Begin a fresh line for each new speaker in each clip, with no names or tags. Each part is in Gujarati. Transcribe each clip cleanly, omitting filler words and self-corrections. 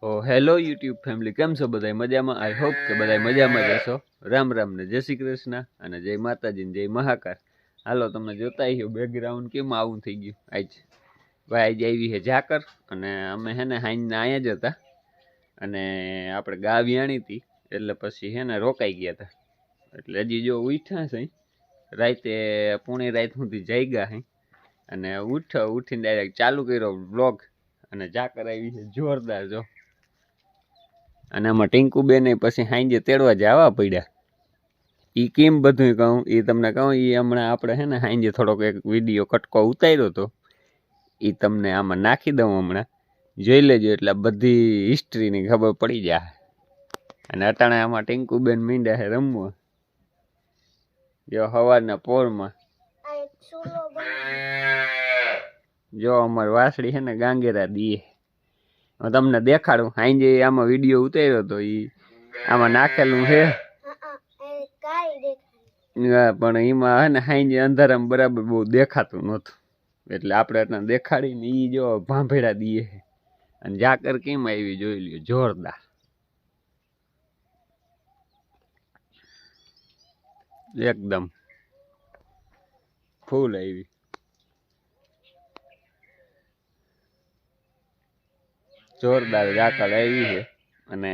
તો હેલો યુટ્યુબ ફેમિલી, કેમ છો બધા? મજામાં? આઈ હોપ કે બધા મજામાં જ હશો. રામ રામ ને જય શ્રી કૃષ્ણ અને જય માતાજી ને જય મહાકાળ. હાલો, તમે જોતા આવ્યો બેકગ્રાઉન્ડ કેમ આવું થઈ ગયું. આજ ભાઈ આજે આવી છે ઝાકર અને અમે હે ને હાઈના અહીંયા જ હતા અને આપણે ગા વ્યાણી હતી એટલે પછી હે ને રોકાઈ ગયા હતા. એટલે હજી જો ઉઠ્યા છે રાતે, પૂણી રાત સુધી જાગ્યા હે અને ઉઠીને ડાયરેક્ટ ચાલુ કર્યો વ્લોગ અને ઝાકર આવી છે જોરદાર જો. અને આમાં ટીંકુ બેન પછી હાંજે તેડવા જવા પડ્યા. એ કેમ બધું કહું એ તમને કહું. એ હમણાં આપણે હે ને હાંજે થોડોક એક વિડીયો કટકો ઉતાર્યો હતો, એ તમને આમાં નાખી દઉં, હમણાં જોઈ લેજો એટલે બધી હિસ્ટ્રીની ખબર પડી જાય. અને અટાણે આમાં ટીંકુ બેન મીંડા છે રમવા જો સવારના પોરમાં. જો અમાર વાસળી છે ને ગાંગેરા દીએ. હું તમને દેખાડું. હાંજે આમાં વિડીયો ઉતાર્યો હતો, એ આમાં નાખેલું છે પણ એમાં હે ને હાંજે અંધારામાં બરાબર બહુ દેખાતું નહોતું એટલે આપણે એટલા દેખાડીને એ જો ભાંભેડા દીએ છે. અને ઝાકર કેમ આવી જોઈ લ્યો, જોરદાર એકદમ ફૂલ આવી. જોરદાર ઝાકળ આવી છે. અને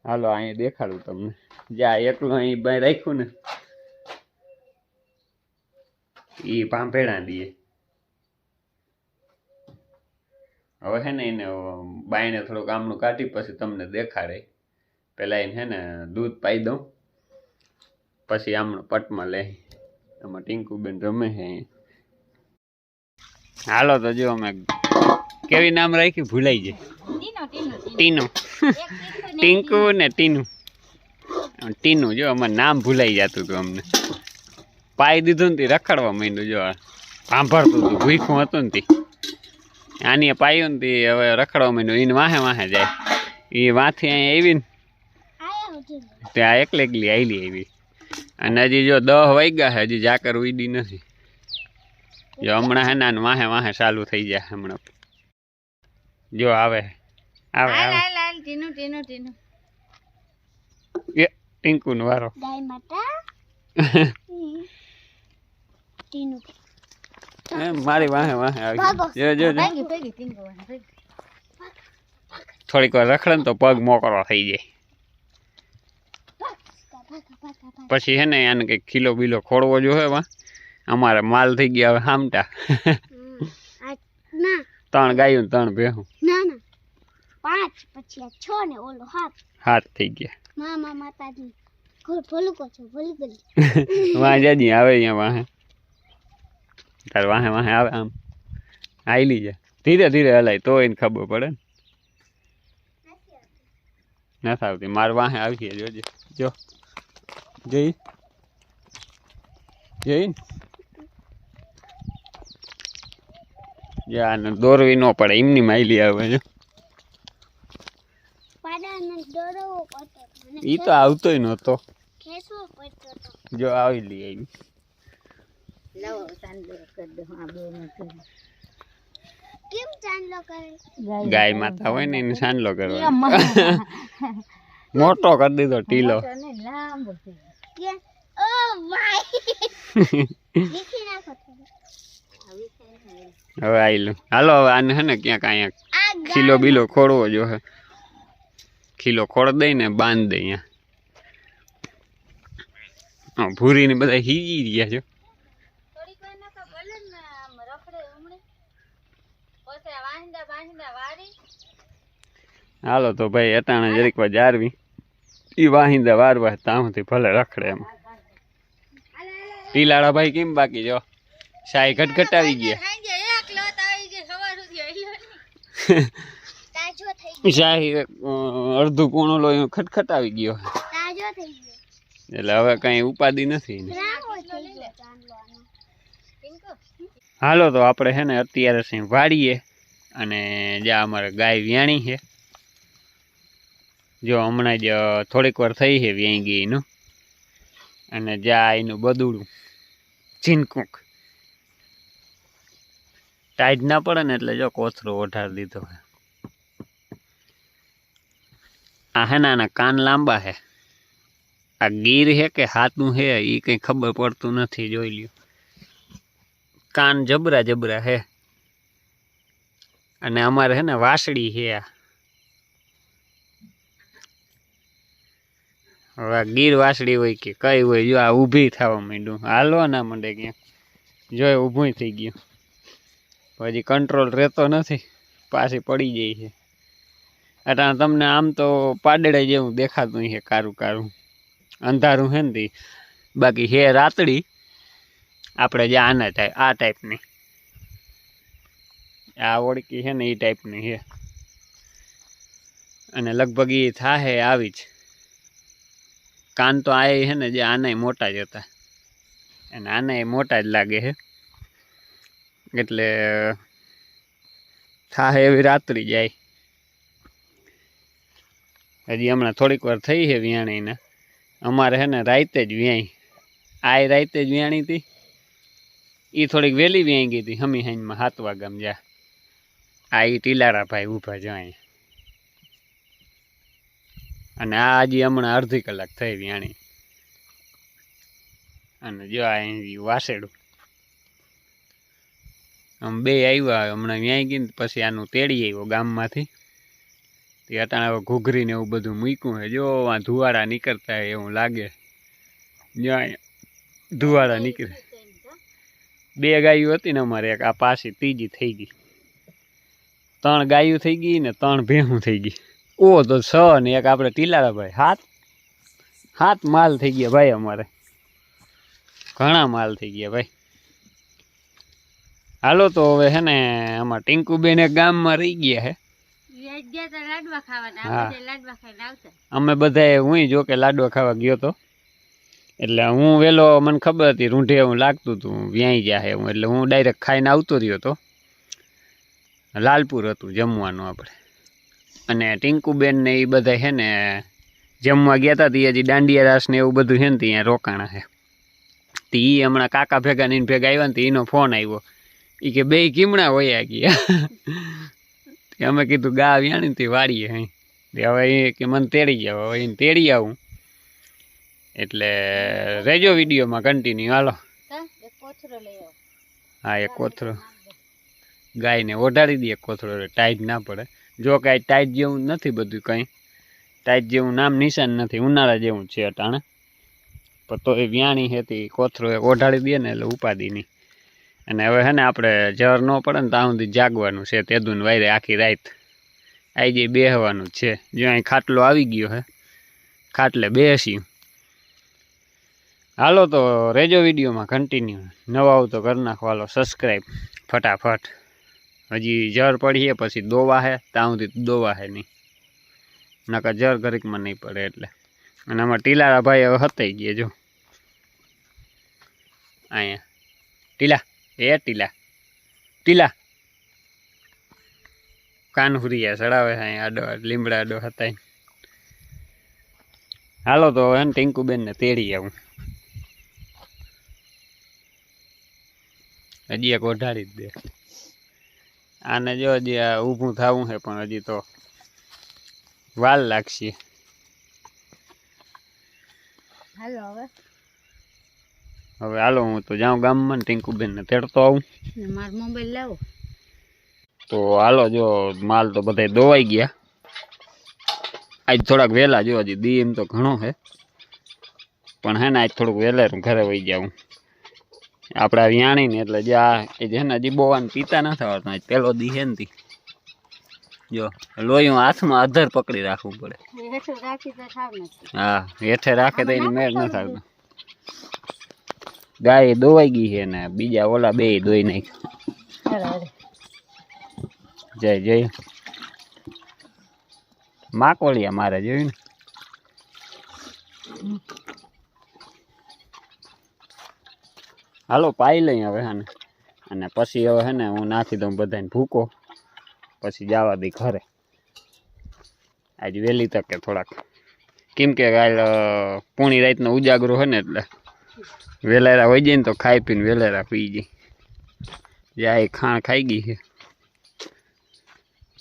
હાલો અહીંયા દેખાડું તમને. જ્યાં એકલું અહીં બાય રાખ્યું ને એ ભાંભેડા દીએ. હવે હે ને એને બાયને થોડુંક આમનું કાઢી પછી તમને દેખાડે. પેલા એને હે ને દૂધ પાઈ દઉં પછી આમનું પટમાં લે. એમાં ટીંકુબેન રમે છે. હાલો તો જો અમે કેવી નામ રાખ્યું ભૂલાઈ જાય. ટીનું ટીંકુ ને ટીનું ટીનું જો અમારે નામ ભૂલાઈ જતું હતું. અમને પાઈ દીધું ને રખડવા માંડ્યું. જો સાંભળતું હતું, ભૂખું હતું ને આની પાયું ને હવે રખડવા માંડ્યું. એને વાહે વાહે જાય. એ વાંથી અહીંયા આવી ને ત્યાં એકલી આવી. અને હજી જો 10 વાગ્યા છે, હજી ઝાકર ઉડી નથી. જો હમણાં હે ને વાહે વાહે ચાલુ થઈ જાય. હમણાં જો આવે આવે એ ટીંકુ નો વારો. મારી વાહે વાહે આવી. જો થોડીક વાર રખડે ને તો પગ મોકળો થઈ જાય. પછી હે ને આને કઈક ખીલો બીલો ખોડવો જોઈએ. વા અમારે માલ થઈ ગયા હવે હામટા. 3 ગાયું 3 ભેહું.
5 પછી 6 ને ઓલો
7 થઈ ગયા.
મામા માતાજી ભોલુકો છો ભોલી ગલી.
વાહ જાજી આવે અહીંયા વાહે. તાર વાહે વાહે આવે આમ આઈલી જાય. ધીરે ધીરે હલાય તો એને ખબર પડે ને. નથી આવતી. મારે વાહે આવી જોજે. જો જઈ જઈ યાર દોરવી ન પડે એમની માયલી આવે. જો ઈ તો આવતોય નતો. જો આવી લી આવી. ગાય માતા હોય ને એને સાંડલો કરવાનો. મોટો કરી દીધો ટીલો. હવે આઈલું. હાલો હવે આને હે ને ક્યાંક અહીંયા ખીલો બીલો ખોડવો જો. હે ખીલો ખોડ દઈ ને બાંધ દઈ. અહીંયા ભૂરી ને બધા હીજી રહ્યા છો. હાલો તો ભાઈ અટાણે જરીક વાર જારવી. ઈ વાહિંદા વારવા તામથી ભલે રખડે એમ. ટીલાળા ભાઈ કેમ બાકી? જો શાહી ઘટઘટ આવી ગયા. શાહી અડધું કોણો લો ખટખટ આવી ગયો. એટલે હવે કઈ ઉપાધિ નથી. હાલો તો આપણે હે ને અત્યારે વાડીએ અને જ્યાં અમારે ગાય વ્યાણી છે. જો હમણાં જ થોડીક વાર થઈ છે વ્યાઈ ગઈ એનું. અને જ્યાં એનું બદુડું ચીનકુક ટાઈટ ના પડે ને એટલે જો કોથરો ઓઢાર દીધો. આ હે ને આના કાન લાંબા હે. આ ગીર હે કે હાથનું હે એ કંઈ ખબર પડતું નથી. જોઈ લ્યો કાન જબરા જબરા હે. અને અમારે હે ને વાસળી હે આ. હવે આ ગીર વાસળી હોય કે કઈ હોય. જો આ ઊભી થવા માંડ્યું. હાલવા ના માંડે ક્યાં. જો ઊભું થઈ ગયું. પછી કંટ્રોલ રહેતો નથી. પાછી પડી જાય છે. અટાણે તમને આમ તો પાડડે જેવું દેખાતું છે. કારું કારું અંધારું હે ને. બાકી હે રાતડી આપણે જે આના ટાઈપ આ ટાઈપની આ ઓળકી છે ને એ ટાઈપની છે. અને લગભગ એ થાહે આવી જ. કાન તો આ છે ને જે આનાય મોટા જ હતા. અને આનાય મોટા જ લાગે છે. એટલે થાહે એવી રાત્રિ જાય. હજી હમણાં થોડીક વાર થઈ છે વિયાણીને. અમારે છે ને રાતે જ વ્યાઈ. આ રાતે જ વ્યાણી હતી. એ થોડીક વહેલી વ્યાઈ ગઈ હતી. હમી હાઈનમાં 7 વાગ્યામાં જા. આ એ ટીલારા ભાઈ ઊભા જાય. અને આ હજી હમણાં અડધી કલાક થઈ વ્યાણી. અને જો આ વાસેડું આમ બે આવ્યા. હમણાં વ્યાઈ ગઈ ને પછી આનું તેડી આવ્યો ગામમાંથી. તે અટાણે હવે ઘૂઘરીને એવું બધું મૂક્યું છે. જો આ ધુવાડા નીકળતા હોય એવું લાગે. જ્યાં ધુવાડા નીકળે. 2 ગાયો હતી ને અમારે. એક આ પાછી ત્રીજી થઈ ગઈ. 3 ગાયો થઈ ગઈ ને 3 ભેહું થઈ ગઈ. ઓ તો 6 ને એક આપણે ટીલારા ભાઈ 7 માલ થઈ ગયા ભાઈ. અમારે ઘણા માલ થઈ ગયા ભાઈ. હાલો તો હવે હે ને આમાં ટીંકુબેન એક ગામમાં રહી ગયા હે. અમે બધા હું જો કે લાડવા ખાવા ગયો તો. એટલે હું વેલો મને ખબર હતી રૂંઢે હું લાગતું હતું વ્યાઈ જાય હું. એટલે હું ડાયરેક્ટ ખાઈને આવતો રહ્યો હતો. લાલપુર હતું જમવાનું આપણે. અને ટીંકુબેન ને એ બધા છે ને જમવા ગયા હતા. તે હજી દાંડિયા રાસ ને એવું બધું છે ને ત્યાં રોકાણા છે. તે એ હમણાં કાકા ભેગા ને ભેગા આવ્યા ને એનો ફોન આવ્યો. એ કે 2 કીમણા વયા ગયા. અમે કીધું ગા વ્યાણી તે વાળીએ હે. હવે એ કે મને તેડી જાવ. હવે એને તેડી આવું. એટલે રેજો વિડીયોમાં કન્ટિન્યુ. હાલો હા એક કોથરો ગાયને ઓઢાડી દઈએ. કોથળો ટાઈટ ના પડે. જો કાંઈ ટાઈટ જેવું નથી બધું. કંઈ ટાઈટ જેવું નામ નિશાન નથી. ઉનાળા જેવું છે અટાણે. પણ તો એ વ્યાણી હતી કોથરો ઓઢાડી દઈએ ને એટલે ઉપાદી નહીં. અને હવે હે ને આપણે જર ન પડે ને ત્યાં સુધી જાગવાનું છે. તેદું વાયરે આખી રાત આવી જઈ બેહવાનું જ છે. જો અહીં ખાટલો આવી ગયો હે. ખાટલે બેસી. હાલો તો રેજો વિડીયોમાં કન્ટિન્યુ. નવા આવ તો કરી નાખો. હાલો સબસ્ક્રાઈબ ફટાફટ. હજી જર પડીએ પછી દોવા હે. ત્યાં સુધી દોવા હે નહીં. નકર જર ઘડીકમાં નહીં પડે એટલે. અને આમાં ટીલારા ભાઈ હવે હતાઈ ગયા. જો અહીંયા ટીલા ટીલા કાનહુરિયા ચડાવે છે અહીંયા આડો લીમડા આડો હતા. હાલો તો હવે ટીંકુબેન ને તેડી આવું. હજી એક ઓઢાડી જ દે. આને જો હજી આ ઊભું થવું છે પણ હજી તો વાર લાગશે. હવે હાલો હું તો જાઉં ગામમાં ને ટીંકુબેન ને તેડતો આવું.
મારો મોબાઈલ લાવો.
તો હાલો જો માલ તો બધા દોવાઈ ગયા. આજ થોડાક વહેલા જો હજી દી એમ તો ઘણો છે પણ હે ને આજ થોડુંક વહેલાનું ઘરે વહી જાઉં. આપણા વ્યાણી ને એટલે જે આ છે ને હજી બોવાને પીતા ના થવાતું. આજ પેલો દી છે ને જો લોહીનું હાથમાં અધર પકડી રાખવું પડે. હા હેઠે રાખે તો એની મેળ ન થતું. ગાય દોવાઈ ગઈ છે ને બીજા ઓલા 2 દોઈ નાખ્યા. જય જય માકોળિયા મારે જોયું ને. હાલો પાઈ લઈ હવે હે ને. અને પછી હવે હે ને હું નાખી દઉં બધાને ભૂકો. પછી જવા દઈ ઘરે. આજ વહેલી તકે થોડાક. કેમ કે કાલ પૂણી રાતનો ઉજાગરો હોય ને એટલે વેલેરા હોય જાય ને તો ખાઈ પીને વેલેરા પી જાય. જાય ખાણ ખાઈ ગઈ છે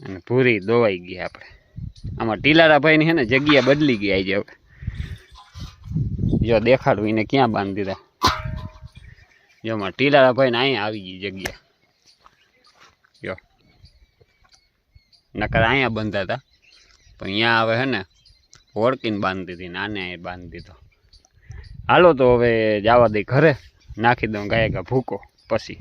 અને પૂરી દોવાઈ ગઈ આપણે. આમાં ટીલારા ભાઈ ની છે ને જગ્યા બદલી ગઈ આજે હવે જો દેખાડું એને ક્યાં બાંધી દીધા જો માં ટીલારા ભાઈ ને અહીંયા આવી ગઈ જગ્યા જો નકર અહીંયા બંધા હતા પણ અહીંયા હવે હે ને ઓળકીને બાંધી દીધી ને આને અહીંયા બાંધી દીધો હાલો તો હવે જવા દઈ ઘરે નાખી દઉં ગાય ભૂકો પછી